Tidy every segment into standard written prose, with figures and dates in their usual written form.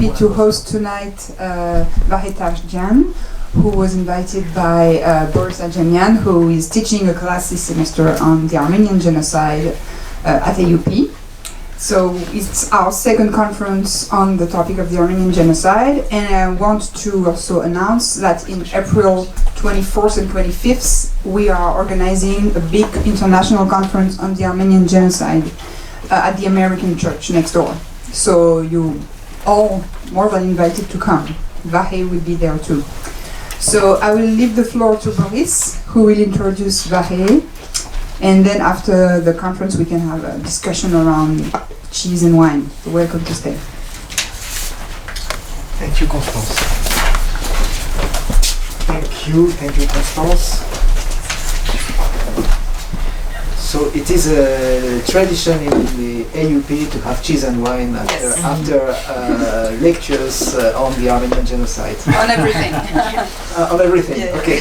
happy to host tonight Vahé Tachjian, who was invited by Boris Ajamian, who is teaching a class this semester on the Armenian genocide at AUP. So it's our second conference on the topic of the Armenian genocide, and I want to also announce that in April 24th and 25th we are organizing a big international conference on the Armenian genocide at the American church next door. So you all more than invited to come. Vahé will be there too. So I will leave the floor to Boris, who will introduce Vahé, and then after the conference we can have a discussion around cheese and wine. So welcome to stay. Thank you, Constance. Thank you, Constance. So it is a tradition in the AUP to have cheese and wine after lectures on the Armenian genocide. On everything. On everything, yeah. Okay.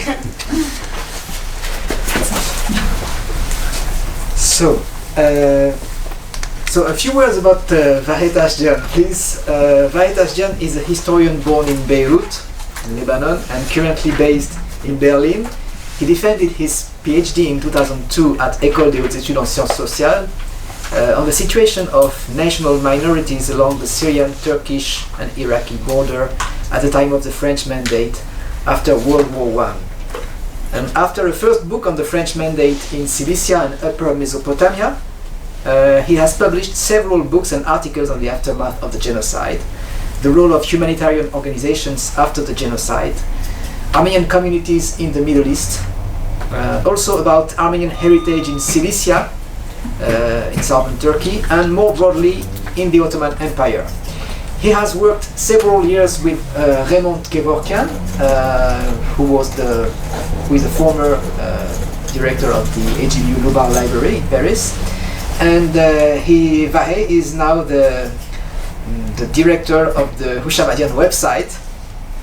So a few words about Vahé Tachjian, please. Vahé Tachjian is a historian born in Beirut, in Lebanon, and currently based in Berlin. He defended his PhD in 2002 at École des Hautes Études en Sciences Sociales on the situation of national minorities along the Syrian, Turkish and Iraqi border at the time of the French Mandate after World War I. And after a first book on the French Mandate in Cilicia and Upper Mesopotamia, he has published several books and articles on the aftermath of the genocide, the role of humanitarian organizations after the genocide, Armenian communities in the Middle East, also about Armenian heritage in Cilicia, in southern Turkey, and more broadly in the Ottoman Empire. He has worked several years with Raymond Kevorkian, who is the former director of the AGU Lombard Library in Paris, and Vahé is now the director of the Hushamadian website,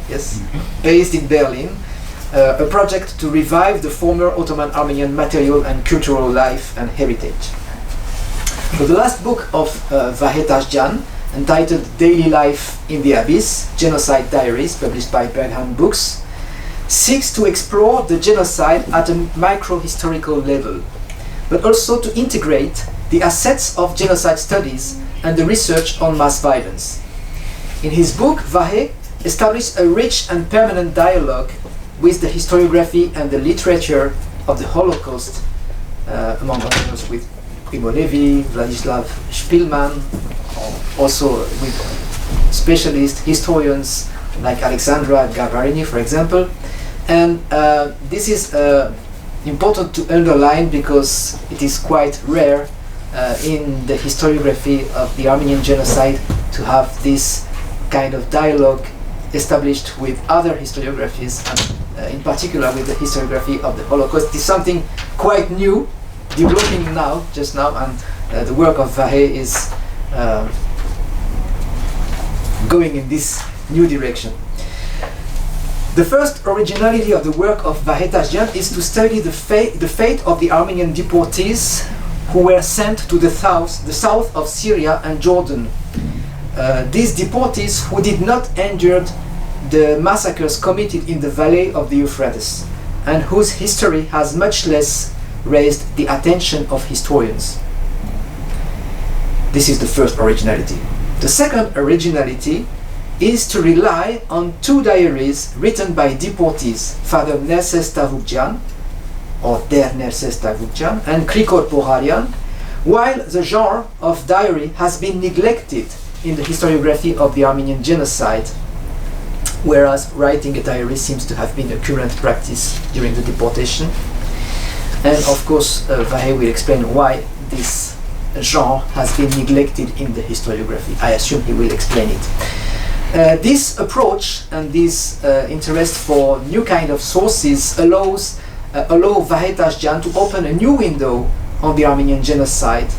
yes, based in Berlin, a project to revive the former Ottoman Armenian material and cultural life and heritage. So the last book of Vahé Tachjian, entitled Daily Life in the Abyss, Genocide Diaries, published by Bergham Books, seeks to explore the genocide at a micro-historical level, but also to integrate the assets of genocide studies and the research on mass violence. In his book, Vahé established a rich and permanent dialogue with the historiography and the literature of the Holocaust, among others with Primo Levi, Vladislav Shpilman, also with specialist historians like Alexandra Gavarini, for example. And this is important to underline because it is quite rare in the historiography of the Armenian genocide to have this kind of dialogue established with other historiographies, and in particular with the historiography of the Holocaust. It is something quite new, developing just now, and the work of Vahé is going in this new direction. The first originality of the work of Vahé Tachjian is to study the fate of the Armenian deportees who were sent to the south of Syria and Jordan. These deportees who did not endure the massacres committed in the valley of the Euphrates, and whose history has much less raised the attention of historians. This is the first originality. The second originality is to rely on two diaries written by deportees, Father Nerses Tavukjian, or Der Nerses Tavukjian, and Krikor Bogharian, while the genre of diary has been neglected in the historiography of the Armenian genocide, whereas writing a diary seems to have been a current practice during the deportation. And of course, Vahé will explain why this genre has been neglected in the historiography. I assume he will explain it. This approach and this interest for new kind of sources allow Vahé Tachjian to open a new window on the Armenian genocide,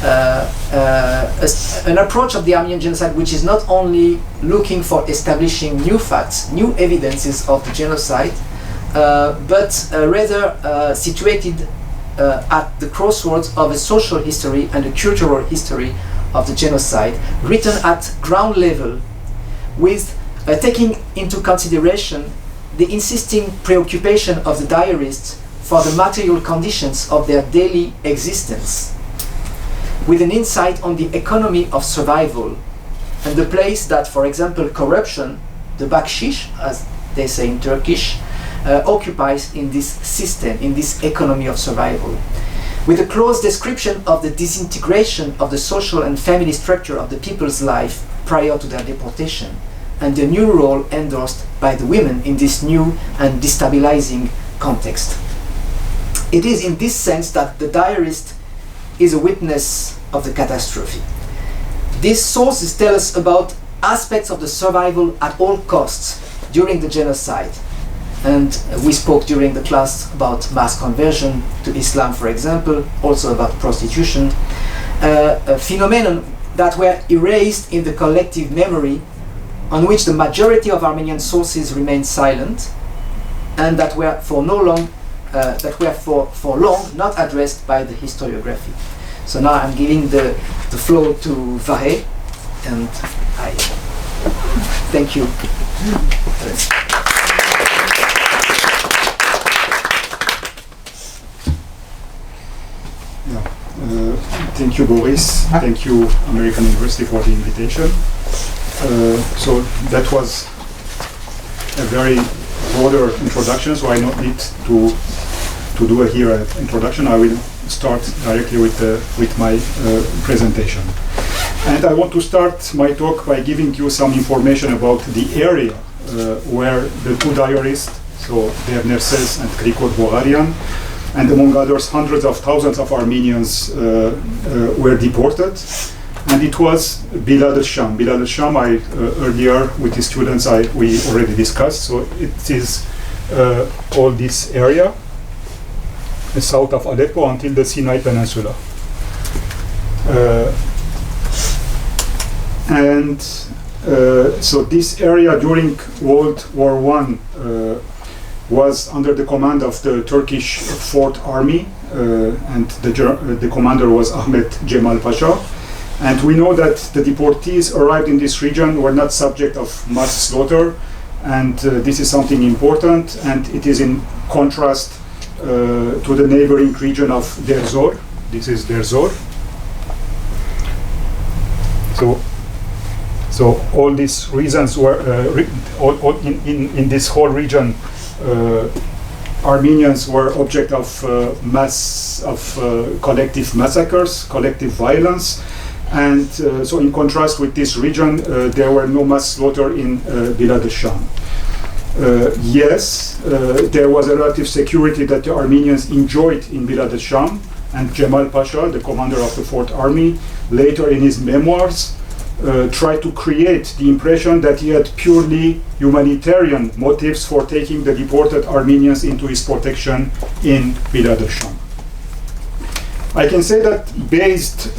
an approach of the Armenian genocide which is not only looking for establishing new facts, new evidences of the genocide, but rather situated at the crossroads of a social history and a cultural history of the genocide, written at ground level with taking into consideration the insisting preoccupation of the diarists for the material conditions of their daily existence, with an insight on the economy of survival and the place that, for example, corruption, the bakshish, as they say in Turkish, occupies in this system, in this economy of survival, with a close description of the disintegration of the social and family structure of the people's life prior to their deportation, and the new role endorsed by the women in this new and destabilizing context. It is in this sense that the diarist is a witness of the catastrophe. These sources tell us about aspects of the survival at all costs during the genocide. And we spoke during the class about mass conversion to Islam, for example, also about prostitution, a phenomenon that were erased in the collective memory, on which the majority of Armenian sources remained silent, and that were for long not addressed by the historiography. So now I'm giving the floor to Vahé, and I thank you. Thank you, Boris. Thank you, American University, for the invitation. So that was a very broader introduction, so I don't need to do here an introduction. I will start directly with my presentation. And I want to start my talk by giving you some information about the area where the two diarists, so Father Nerses and Krikor Bogharian, and among others hundreds of thousands of Armenians were deported. And it was Bilad al-Sham. Bilad al-Sham, earlier with the students we already discussed. So it is all this area, south of Aleppo until the Sinai Peninsula. So this area during World War I was under the command of the Turkish Fourth Army, and the commander was Ahmet Cemal Pasha. And we know that the deportees arrived in this region were not subject of mass slaughter, and this is something important, and it is in contrast to the neighboring region of Deir Zor. This is Deir Zor. So all these reasons were in this whole region. Armenians were object of collective massacres, collective violence, and so in contrast with this region, there were no mass slaughter in Bilad al-Sham. Yes, there was a relative security that the Armenians enjoyed in Bilad al-Sham, and Cemal Pasha, the commander of the Fourth Army, later in his memoirs, tried to create the impression that he had purely humanitarian motives for taking the deported Armenians into his protection in Bilad al-Sham. I can say that based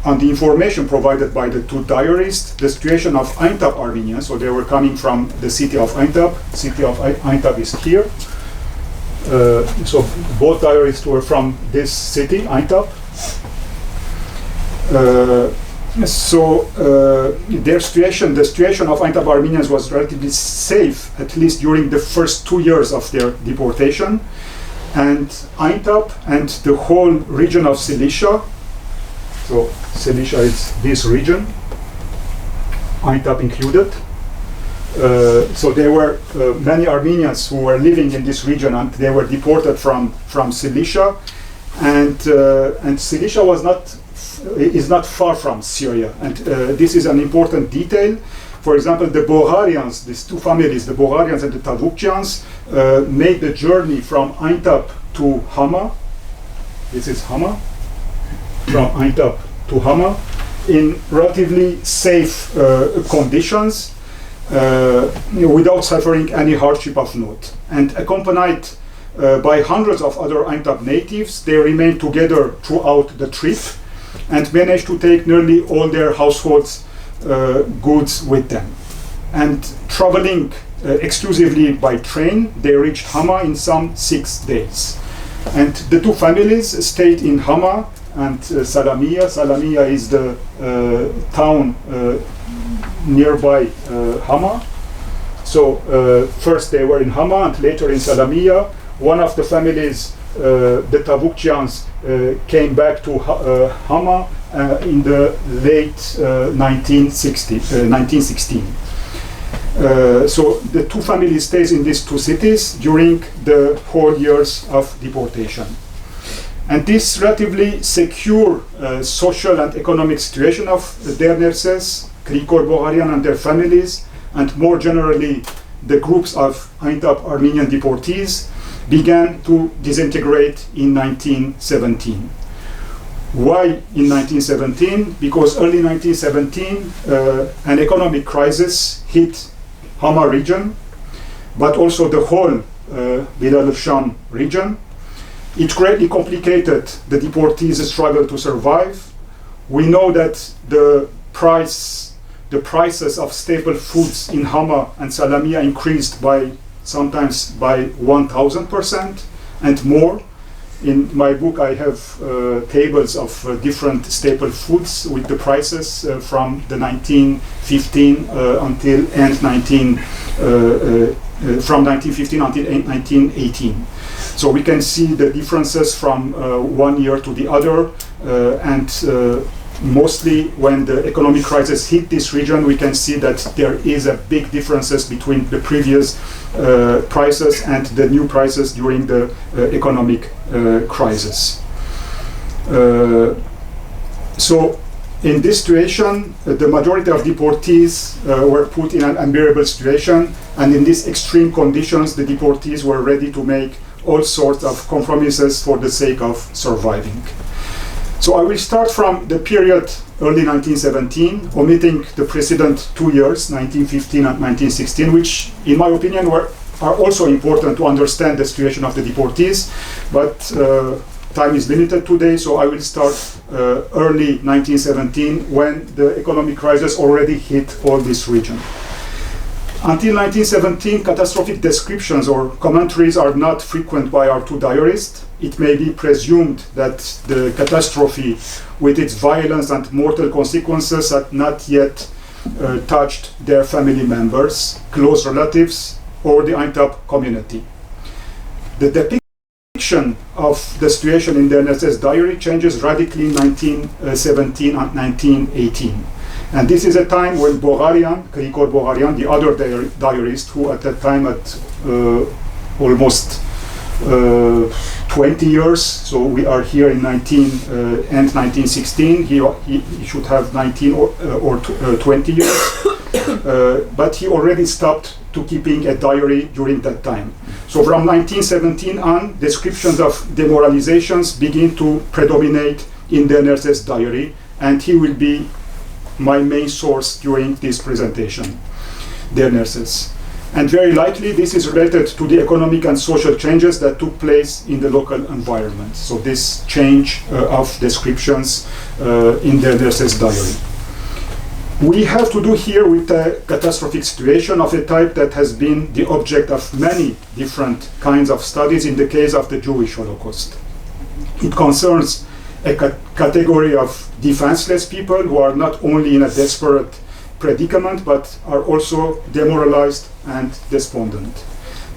on the information provided by the two diarists, the situation of Ayntab Armenians, so they were coming from the city of Ayntab. City of Ayntab is here. So both diarists were from this city, Ayntab. Their situation, the situation of Ayntab Armenians was relatively safe, at least during the first 2 years of their deportation. And Ayntab and the whole region of Cilicia, so Cilicia is this region, Ayntab included. So there were many Armenians who were living in this region, and they were deported from Cilicia. And Cilicia is not far from Syria, and this is an important detail. For example, the Bogharians, these two families, the Bogharians and the Tavukjians, made the journey from Ayntab to Hama. This is Hama. From Ayntab to Hama in relatively safe conditions, without suffering any hardship of note. And accompanied by hundreds of other Ayntab natives, they remained together throughout the trip and managed to take nearly all their households goods with them. And traveling exclusively by train, they reached Hama in some 6 days. And the two families stayed in Hama and Salamiyya. Salamiyya is the town nearby Hama. So first they were in Hama and later in Salamiyya. One of the families, the Tavukjians, came back to Hama in the late 1916. So the two families stays in these two cities during the whole years of deportation. And this relatively secure social and economic situation of Father Nerses, Krikor Bogharian and their families, and more generally the groups of Ayntab Armenian deportees, began to disintegrate in 1917. Why in 1917? Because early 1917 an economic crisis hit Hama region, but also the whole Bilad al-Sham region. It greatly complicated the deportees' struggle to survive. We know that the prices of staple foods in Hama and Salamiyya increased by sometimes by 1000% and more. In my book I have tables of different staple foods with the prices from the 1915 until from 1915 until 1918. So we can see the differences from one year to the other, and mostly when the economic crisis hit this region, we can see that there is a big differences between the previous prices and the new prices during the economic crisis. So in this situation, the majority of deportees were put in an unbearable situation, and in these extreme conditions, the deportees were ready to make all sorts of compromises for the sake of surviving. So I will start from the period early 1917, omitting the precedent 2 years, 1915 and 1916, which in my opinion are also important to understand the situation of the deportees, but time is limited today, so I will start early 1917 when the economic crisis already hit all this region. Until 1917, catastrophic descriptions or commentaries are not frequent by our two diarists. It may be presumed that the catastrophe, with its violence and mortal consequences, had not yet touched their family members, close relatives, or the Ayntab community. The depiction of the situation in the Nerses diary changes radically in 1917 and 1918. And this is a time when Bogharian, Krikor Bogharian, the other diarist, who at that time had almost 20 years, so we are here in end 1916, he should have 19 or 20 years, but he already stopped to keeping a diary during that time. So from 1917 on, descriptions of demoralizations begin to predominate in the Nerses diary, and he will be my main source during this presentation, Father Nerses. And very likely this is related to the economic and social changes that took place in the local environment. So this change of descriptions in the Nerses diary. We have to do here with a catastrophic situation of a type that has been the object of many different kinds of studies in the case of the Jewish Holocaust. It concerns a category of defenseless people who are not only in a desperate predicament but are also demoralized and despondent.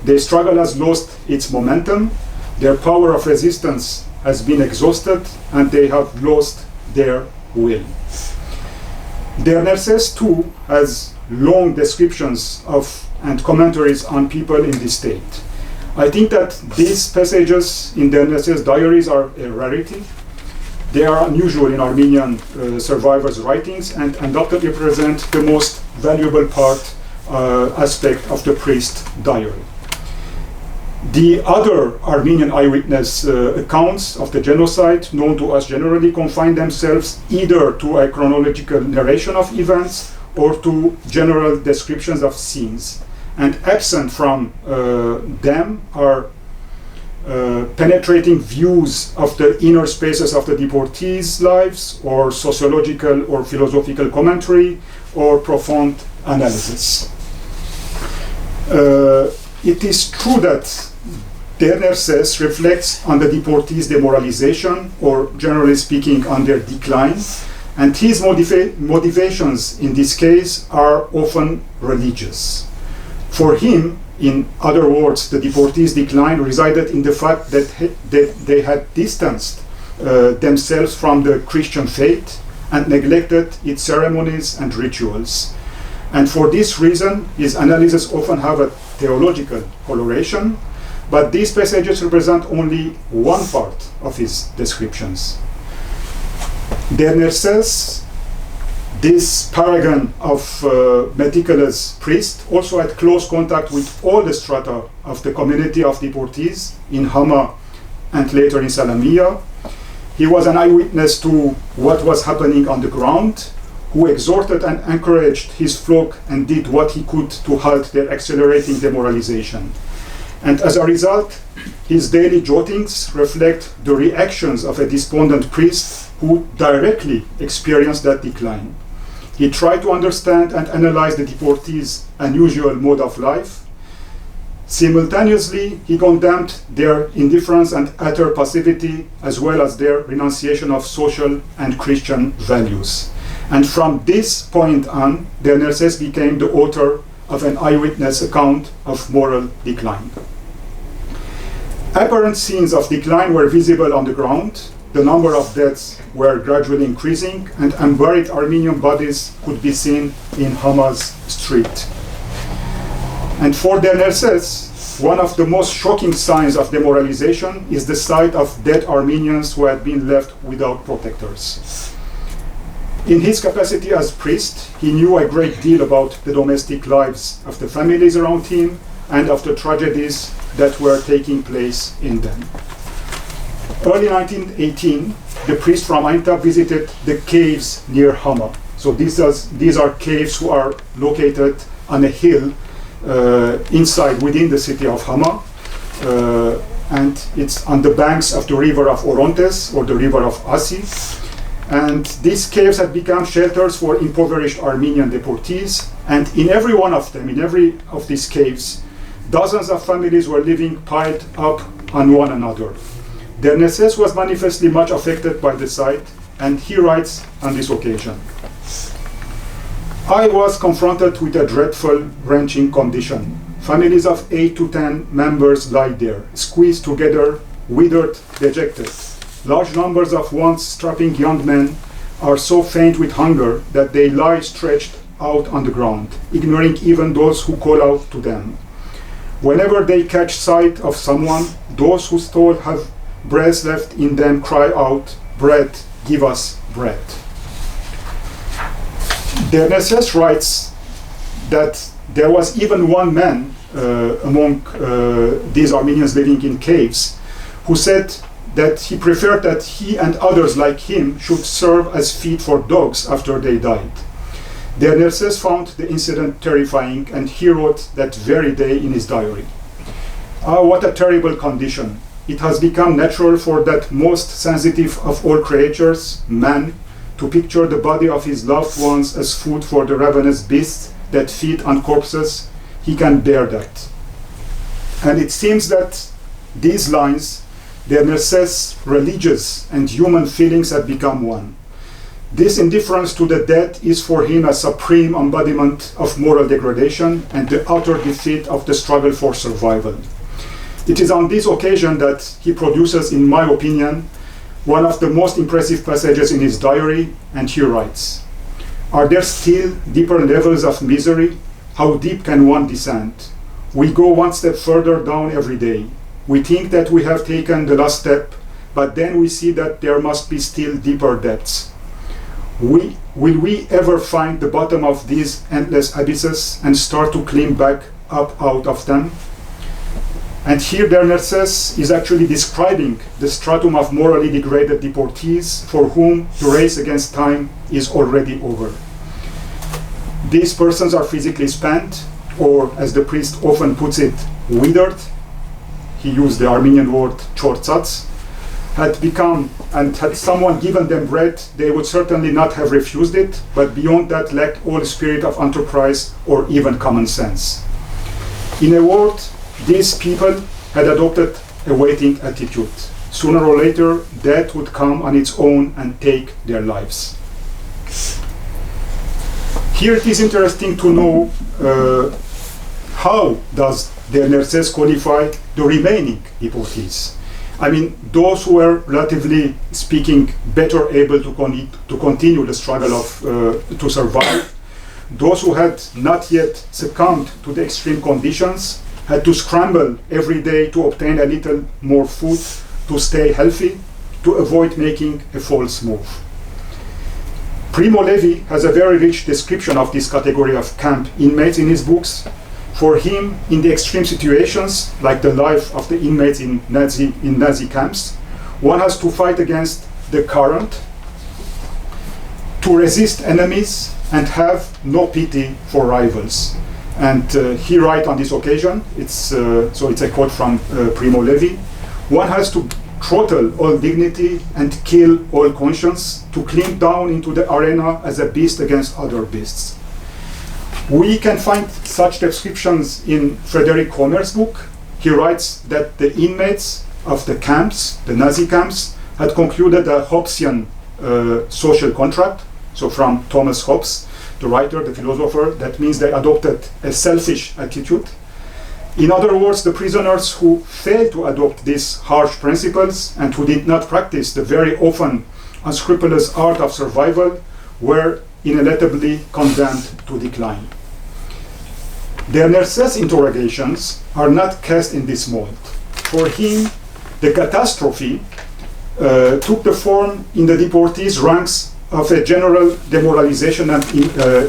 Their struggle has lost its momentum, their power of resistance has been exhausted, and they have lost their will. Father Nerses too has long descriptions of and commentaries on people in this state. I think that these passages in Father Nerses diaries are a rarity. They are unusual in Armenian survivors' writings and undoubtedly represent the most valuable aspect of the priest diary. The other Armenian eyewitness accounts of the genocide, known to us generally, confine themselves either to a chronological narration of events or to general descriptions of scenes. And absent from them are penetrating views of the inner spaces of the deportees' lives, or sociological or philosophical commentary, or profound analysis. It is true that Father Nerses reflects on the deportees' demoralization, or generally speaking on their decline, And his motivations in this case are often religious. For him, in other words, the deportees' decline resided in the fact that they had distanced themselves from the Christian faith and neglected its ceremonies and rituals. And for this reason, his analyses often have a theological coloration, but these passages represent only one part of his descriptions. Nerses, this paragon of meticulous priest, also had close contact with all the strata of the community of deportees in Hama and later in Salamiyya. He was an eyewitness to what was happening on the ground, who exhorted and encouraged his flock and did what he could to halt their accelerating demoralization. And as a result, his daily jottings reflect the reactions of a despondent priest who directly experienced that decline. He tried to understand and analyze the deportees' unusual mode of life. Simultaneously, he condemned their indifference and utter passivity, as well as their renunciation of social and Christian values. And from this point on, Nerses became the author of an eyewitness account of moral decline. Apparent signs of decline were visible on the ground. The number of deaths were gradually increasing, and unburied Armenian bodies could be seen in Hama's street. And for Nerses, one of the most shocking signs of demoralization is the sight of dead Armenians who had been left without protectors. In his capacity as priest, he knew a great deal about the domestic lives of the families around him and of the tragedies that were taking place in them. Early 1918, the priest from Ayntab visited the caves near Hama. So these are caves who are located on a hill within the city of Hama. And it's on the banks of the river of Orontes, or the river of Asi. And these caves had become shelters for impoverished Armenian deportees. And in every one of them, in every of these caves, dozens of families were living piled up on one another. Nerses was manifestly much affected by the sight, and he writes on this occasion, "I was confronted with a dreadful, wrenching condition. Families of 8 to 10 members lie there, squeezed together, withered, dejected. Large numbers of once strapping young men are so faint with hunger that they lie stretched out on the ground, ignoring even those who call out to them. Whenever they catch sight of someone, those who still have breath left in them cry out, 'Bread, give us bread.'" Nerses writes that there was even one man among these Armenians living in caves who said that he preferred that he and others like him should serve as feed for dogs after they died. Nerses found the incident terrifying, and he wrote that very day in his diary, "Ah, what a terrible condition. It has become natural for that most sensitive of all creatures, man, to picture the body of his loved ones as food for the ravenous beasts that feed on corpses. He can bear that." And it seems that these lines, Nerses' religious and human feelings had become one. This indifference to the dead is for him a supreme embodiment of moral degradation and the utter defeat of the struggle for survival. It is on this occasion that he produces, in my opinion, one of the most impressive passages in his diary, and he writes, "Are there still deeper levels of misery? How deep can one descend? We go one step further down every day. We think that we have taken the last step, but then we see that there must be still deeper depths. Will we ever find the bottom of these endless abysses and start to climb back up out of them?" And here Nerses is actually describing the stratum of morally degraded deportees for whom the race against time is already over. These persons are physically spent, or as the priest often puts it, withered. He used the Armenian word chortsats. Had become, and had someone given them bread, they would certainly not have refused it, but beyond that lacked all spirit of enterprise or even common sense. In a word, these people had adopted a waiting attitude. Sooner or later, death would come on its own and take their lives. Here it is interesting to know how does Nerses qualify the remaining deportees. I mean, those who were, relatively speaking, better able to continue the struggle to survive. Those who had not yet succumbed to the extreme conditions had to scramble every day to obtain a little more food, to stay healthy, to avoid making a false move. Primo Levi has a very rich description of this category of camp inmates in his books. For him, in the extreme situations, like the life of the inmates in Nazi camps, one has to fight against the current, to resist enemies, and have no pity for rivals. And he writes on this occasion, it's a quote from Primo Levi, one has to throttle all dignity and kill all conscience, to climb down into the arena as a beast against other beasts. We can find such descriptions in Frederick Homer's book. He writes that the inmates of the camps, the Nazi camps, had concluded a Hobbesian social contract. So from Thomas Hobbes, the writer, the philosopher, that means they adopted a selfish attitude. In other words, the prisoners who failed to adopt these harsh principles and who did not practice the very often unscrupulous art of survival were inevitably condemned to decline. Nerses' interrogations are not cast in this mold. For him, the catastrophe took the form in the deportees' ranks of a general demoralization and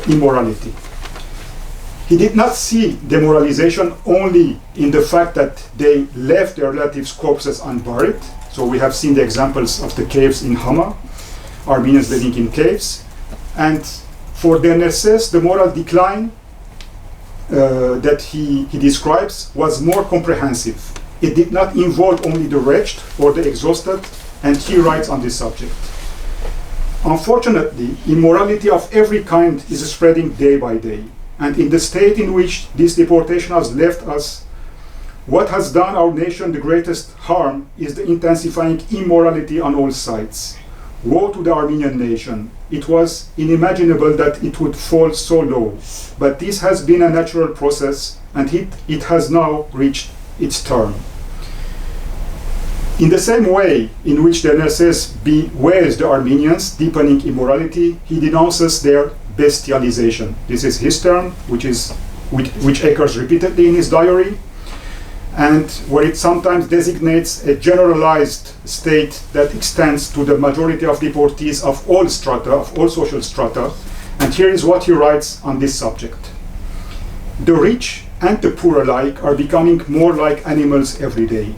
immorality. He did not see demoralization only in the fact that they left their relatives' corpses unburied. So we have seen the examples of the caves in Hama, Armenians living in caves. And for Nerses, the moral decline that he describes was more comprehensive. It did not involve only the wretched or the exhausted, and he writes on this subject. Unfortunately, immorality of every kind is spreading day by day, and in the state in which this deportation has left us, what has done our nation the greatest harm is the intensifying immorality on all sides. Woe to the Armenian nation. It was unimaginable that it would fall so low, but this has been a natural process, and it has now reached its term. In the same way in which Nerses bewails the Armenians deepening immorality, he denounces their bestialization. This is his term, which occurs repeatedly in his diary, and where it sometimes designates a generalized state that extends to the majority of deportees of all strata, of all social strata. And here is what he writes on this subject. The rich and the poor alike are becoming more like animals every day.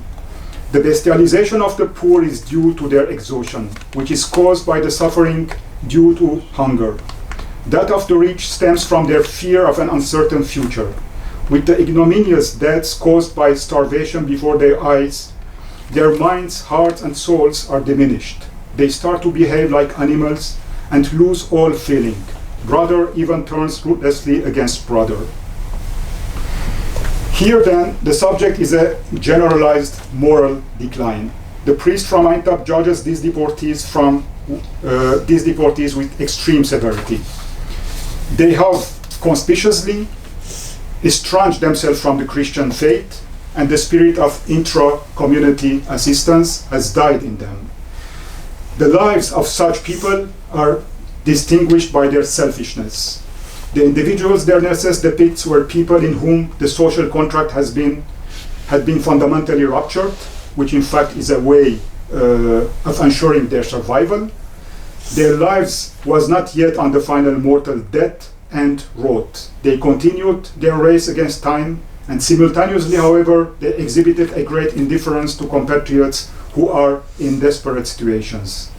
The bestialization of the poor is due to their exhaustion, which is caused by the suffering due to hunger. That of the rich stems from their fear of an uncertain future. With the ignominious deaths caused by starvation before their eyes, their minds, hearts, and souls are diminished. They start to behave like animals and lose all feeling. Brother even turns ruthlessly against brother. Here then, the subject is a generalized moral decline. The priest from Ayntab judges these deportees with extreme severity. They have conspicuously estranged themselves from the Christian faith, and the spirit of intra-community assistance has died in them. The lives of such people are distinguished by their selfishness. The individuals Nerses depicts were people in whom the social contract had been fundamentally ruptured, which in fact is a way of ensuring their survival. Their lives was not yet on the final mortal death and wrought. They continued their race against time, and simultaneously, however, they exhibited a great indifference to compatriots who are in desperate situations.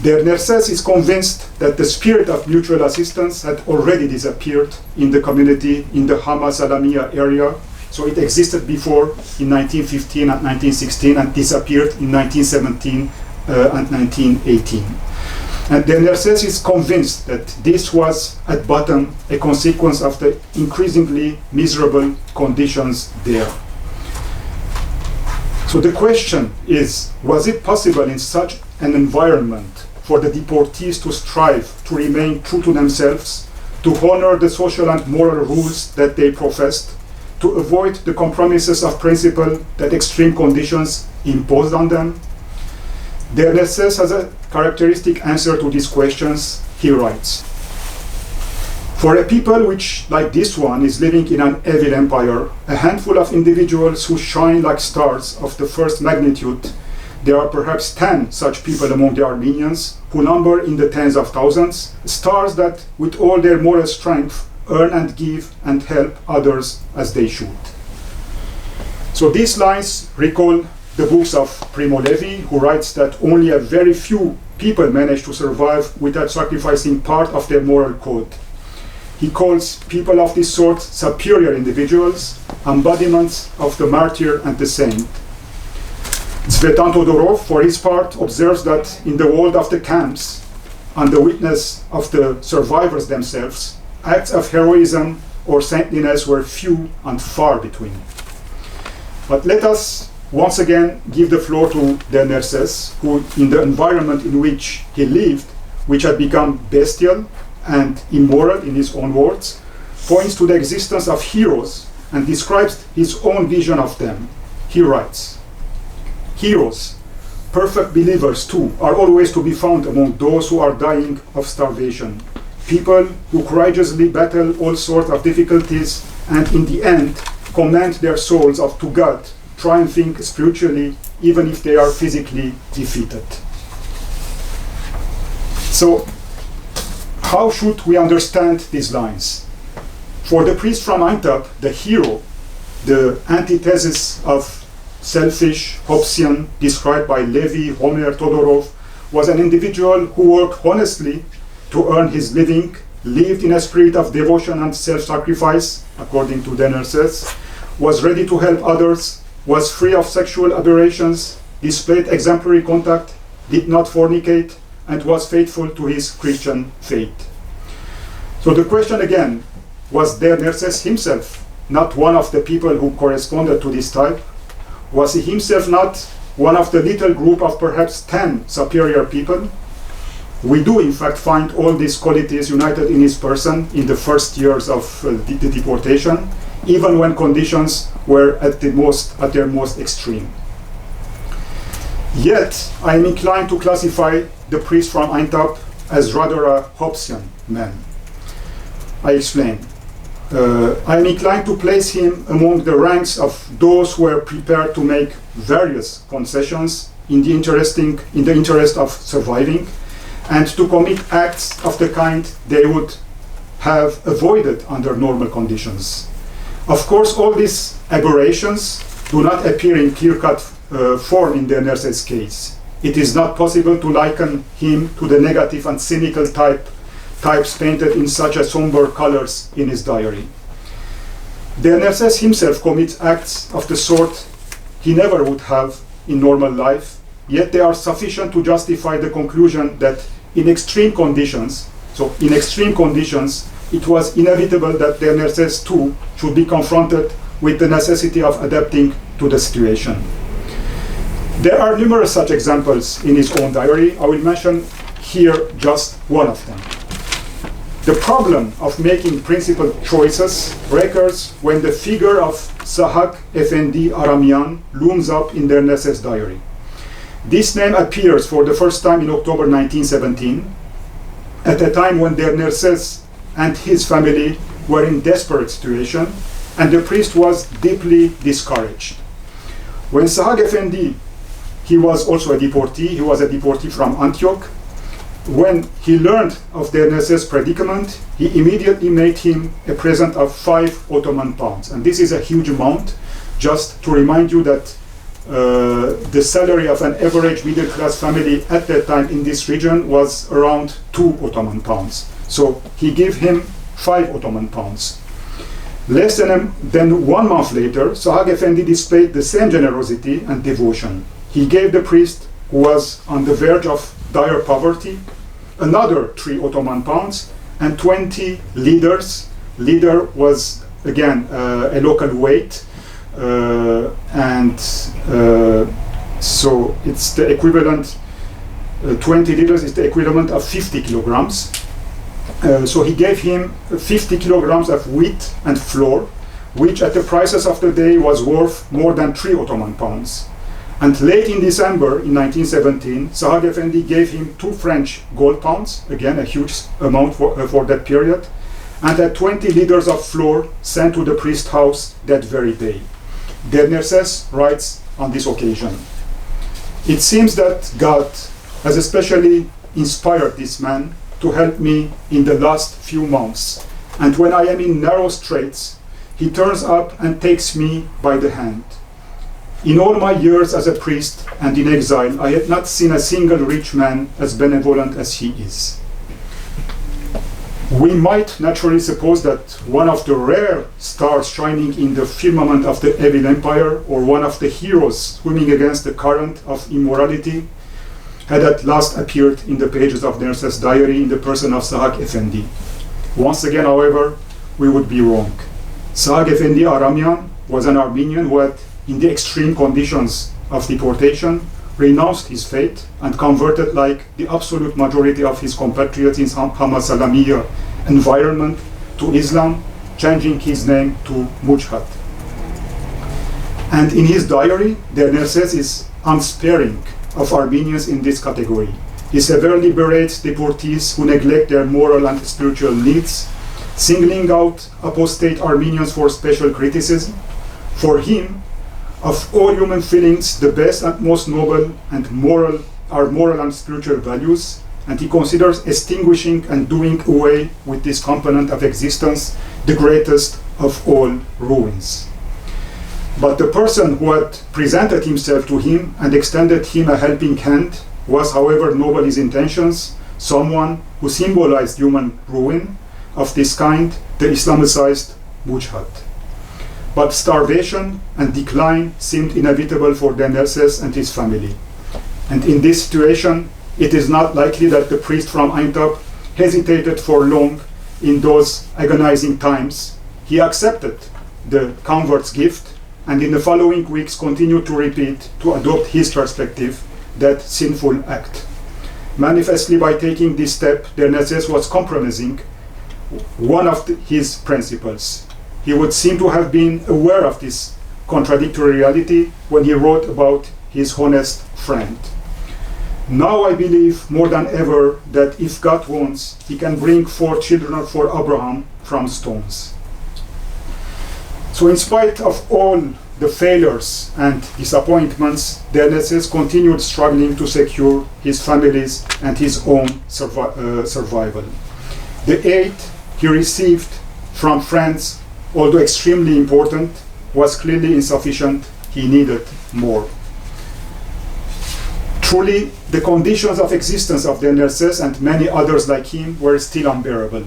Nerses is convinced that the spirit of mutual assistance had already disappeared in the community in the Hama Salamiyya area. So it existed before in 1915 and 1916 and disappeared in 1917 and 1918. And Nerses is convinced that this was at bottom a consequence of the increasingly miserable conditions there. So the question is, was it possible in such an environment for the deportees to strive to remain true to themselves, to honor the social and moral rules that they professed, to avoid the compromises of principle that extreme conditions imposed on them? Nerses has a characteristic answer to these questions. He writes, "For a people which, like this one, is living in an evil empire, a handful of individuals who shine like stars of the first magnitude, there are perhaps 10 such people among the Armenians, who number in the tens of thousands, stars that, with all their moral strength, earn and give and help others as they should." So these lines recall the books of Primo Levi, who writes that only a very few people manage to survive without sacrificing part of their moral code. He calls people of this sort superior individuals, embodiments of the martyr and the saint. Tsvetan Todorov, for his part, observes that in the world of the camps, and the witness of the survivors themselves, acts of heroism or saintliness were few and far between. But let us once again give the floor to Nerses, who, in the environment in which he lived, which had become bestial and immoral in his own words, points to the existence of heroes and describes his own vision of them. He writes, "Heroes, perfect believers too, are always to be found among those who are dying of starvation. People who courageously battle all sorts of difficulties and in the end commend their souls to God, triumphing spiritually even if they are physically defeated." So, how should we understand these lines? For the priest from Ayntab, the hero, the antithesis of selfish Hobbesian described by Levi, Homer, Todorov, was an individual who worked honestly to earn his living, lived in a spirit of devotion and self-sacrifice, according to Nerses, was ready to help others, was free of sexual aberrations, displayed exemplary conduct, did not fornicate, and was faithful to his Christian faith. So the question again, was Nerses himself not one of the people who corresponded to this type? Was he himself not one of the little group of perhaps 10 superior people? We do in fact find all these qualities united in his person in the first years of the deportation, even when conditions were at their most extreme. Yet, I am inclined to classify the priest from Ayntab as rather a Hobbesian man. I explain. I am inclined to place him among the ranks of those who were prepared to make various concessions in the interest of surviving, and to commit acts of the kind they would have avoided under normal conditions. Of course, all these aberrations do not appear in clear-cut form in Nerses' case. It is not possible to liken him to the negative and cynical types painted in such a somber colors in his diary. Nerses himself commits acts of the sort he never would have in normal life, yet they are sufficient to justify the conclusion that in extreme conditions, it was inevitable that Nerses too should be confronted with the necessity of adapting to the situation. There are numerous such examples in his own diary. I will mention here just one of them. The problem of making principled choices recurs when the figure of Sahak Efendi Aramian looms up in Nerses' diary. This name appears for the first time in October 1917, at a time when Nerses and his family were in desperate situation, and the priest was deeply discouraged. When Sahak Efendi, he was also a deportee, he was a deportee from Antioch. When he learned of Nerses' predicament, he immediately made him a present of 5 Ottoman pounds. And this is a huge amount, just to remind you that the salary of an average middle-class family at that time in this region was around 2 Ottoman pounds. So he gave him 5 Ottoman pounds. Less than 1 month later, Sahak Efendi displayed the same generosity and devotion. He gave the priest, who was on the verge of dire poverty, another 3 Ottoman pounds, and 20 leaders. Leader was, again, a local weight, so it's the equivalent, 20 liters is the equivalent of 50 kilograms. So he gave him 50 kilograms of wheat and flour, which at the prices of the day was worth more than 3 Ottoman pounds. And late in December in 1917, Sahak Effendi gave him 2 French gold pounds, again a huge amount for that period, and had 20 liters of flour sent to the priest's house that very day. Nerses writes on this occasion, "It seems that God has especially inspired this man to help me in the last few months, and when I am in narrow straits, he turns up and takes me by the hand. In all my years as a priest and in exile, I had not seen a single rich man as benevolent as he is." We might naturally suppose that one of the rare stars shining in the firmament of the evil empire, or one of the heroes swimming against the current of immorality, had at last appeared in the pages of Nerses' diary in the person of Sahak Effendi. Once again, however, we would be wrong. Sahak Effendi Aramian was an Armenian who had, in the extreme conditions of deportation, renounced his faith and converted, like the absolute majority of his compatriots in Hama Salamiyya environment, to Islam, changing his name to Mujhat. And in his diary, Nerses is unsparing of Armenians in this category. He severely berates deportees who neglect their moral and spiritual needs, singling out apostate Armenians for special criticism. For him, of all human feelings, the best and most noble and moral are moral and spiritual values, and he considers extinguishing and doing away with this component of existence the greatest of all ruins. But the person who had presented himself to him and extended him a helping hand was, however noble his intentions, someone who symbolized human ruin of this kind, the Islamicized Mujhat. But starvation and decline seemed inevitable for Nerses and his family. And in this situation, it is not likely that the priest from Ayntab hesitated for long in those agonizing times. He accepted the convert's gift, and in the following weeks continued to repeat, to adopt his perspective, that sinful act. Manifestly, by taking this step, Nerses was compromising one of his principles. He would seem to have been aware of this contradictory reality when he wrote about his honest friend. "Now I believe more than ever that if God wants, he can bring forth children for Abraham from stones." So in spite of all the failures and disappointments, Nerses continued struggling to secure his family's and his own survival. The aid he received from friends, although extremely important, was clearly insufficient. He needed more. Truly, the conditions of existence of Nerses and many others like him were still unbearable.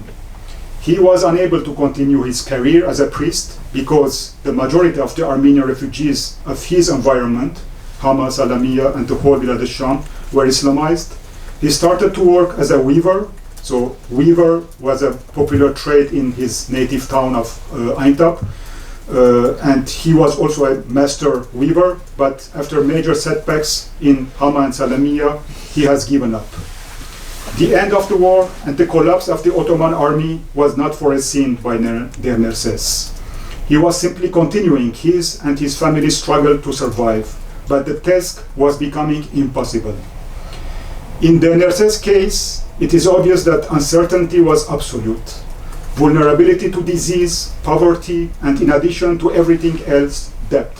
He was unable to continue his career as a priest because the majority of the Armenian refugees of his environment, Hama, Salamiyya, and the whole Bilad al-Sham, were Islamized. He started to work as a weaver. So weaver was a popular trade in his native town of Ayntab, and he was also a master weaver, but after major setbacks in Hama and Salamiyya, he has given up. The end of the war and the collapse of the Ottoman army was not foreseen by Nerses. He was simply continuing his and his family's struggle to survive, but the task was becoming impossible. In Nerses' case, it is obvious that uncertainty was absolute. Vulnerability to disease, poverty, and in addition to everything else, debt.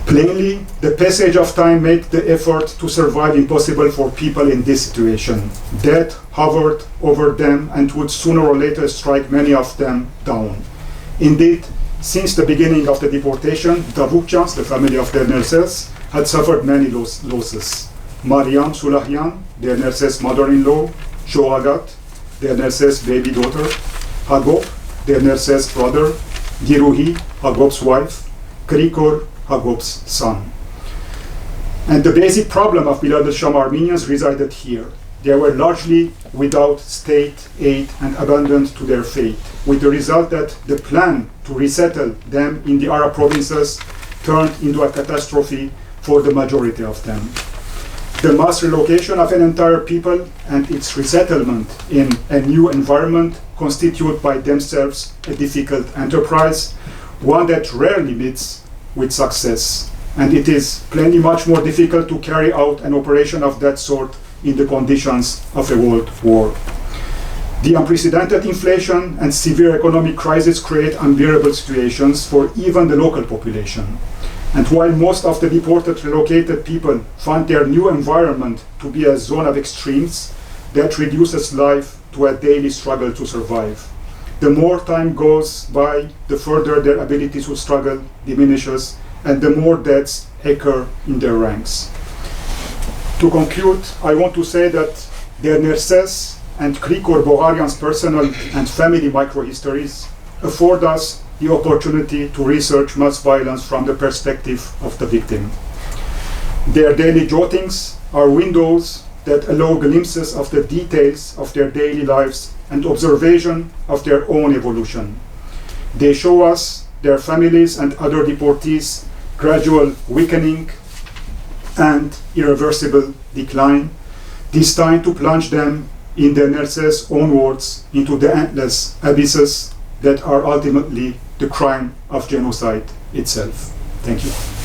Plainly, the passage of time made the effort to survive impossible for people in this situation. Death hovered over them and would sooner or later strike many of them down. Indeed, since the beginning of the deportation, Tavukjians, the family of Nerses, had suffered many losses. Mariam Sulahian, Nerses' mother-in-law, Shoagat, Nerses' baby daughter, Hagob, Nerses' brother, Giruhi, Hagob's wife, Krikor, Hagob's son. And the basic problem of Bilad al-Sham Armenians resided here. They were largely without state aid and abandoned to their fate, with the result that the plan to resettle them in the Arab provinces turned into a catastrophe for the majority of them. The mass relocation of an entire people and its resettlement in a new environment constitute by themselves a difficult enterprise, one that rarely meets with success. And it is plenty much more difficult to carry out an operation of that sort in the conditions of a world war. The unprecedented inflation and severe economic crisis create unbearable situations for even the local population. And while most of the deported, relocated people find their new environment to be a zone of extremes, that reduces life to a daily struggle to survive. The more time goes by, the further their ability to struggle diminishes, and the more deaths occur in their ranks. To conclude, I want to say that the Nerses and Krikor Bogharian's personal and family microhistories afford us the opportunity to research mass violence from the perspective of the victim. Their daily jottings are windows that allow glimpses of the details of their daily lives and observation of their own evolution. They show us their families and other deportees' gradual weakening and irreversible decline, destined to plunge them, in the Nerses' own words, into the endless abysses that are ultimately the crime of genocide itself. Thank you.